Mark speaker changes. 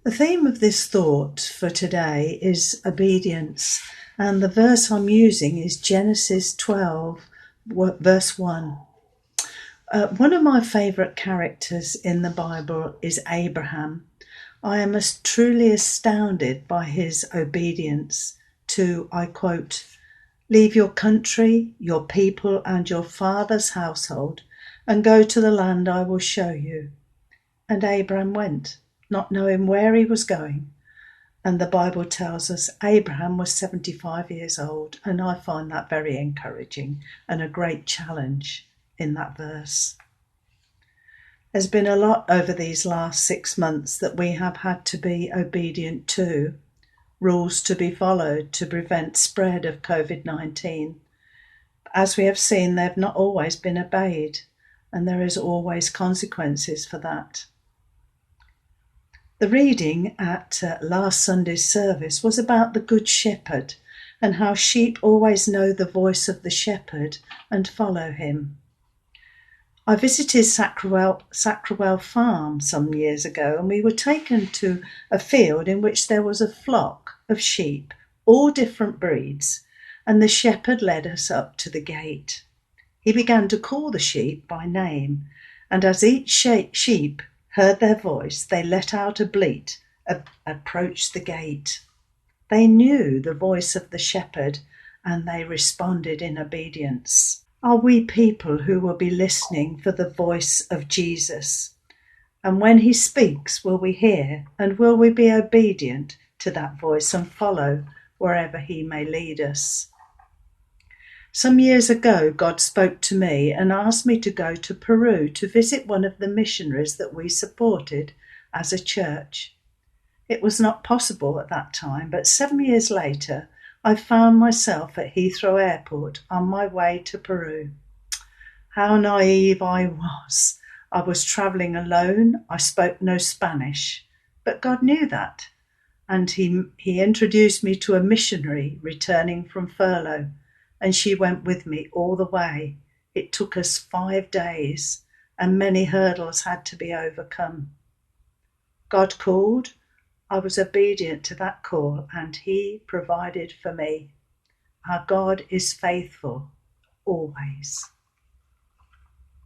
Speaker 1: The theme of this thought for today is obedience, and the verse I'm using is Genesis 12, verse 1. One of my favourite characters in the Bible is Abraham. I am truly astounded by his obedience to, I quote, "Leave your country, your people, and your father's household, and go to the land I will show you." And Abram went, not knowing where he was going. And the Bible tells us Abraham was 75 years old, and I find that very encouraging and a great challenge in that verse. There's been a lot over these last 6 months that we have had to be obedient to, rules to be followed to prevent spread of COVID-19. As we have seen, they've not always been obeyed, and there is always consequences for that. The reading at last Sunday's service was about the Good Shepherd and how sheep always know the voice of the shepherd and follow him. I visited Sacrawell Farm some years ago, and we were taken to a field in which there was a flock of sheep, all different breeds, and the shepherd led us up to the gate. He began to call the sheep by name, and as each sheep heard their voice, they let out a bleat, approached the gate. They knew the voice of the shepherd, and they responded in obedience. Are we people who will be listening for the voice of Jesus? And when he speaks, will we hear, and will we be obedient to that voice and follow wherever he may lead us? Some years ago, God spoke to me and asked me to go to Peru to visit one of the missionaries that we supported as a church. It was not possible at that time, but 7 years later, I found myself at Heathrow Airport on my way to Peru. How naive I was. I was travelling alone. I spoke no Spanish, but God knew that. And he introduced me to a missionary returning from furlough, and she went with me all the way. It took us 5 days, and many hurdles had to be overcome. God called. I was obedient to that call, and he provided for me. Our God is faithful, always.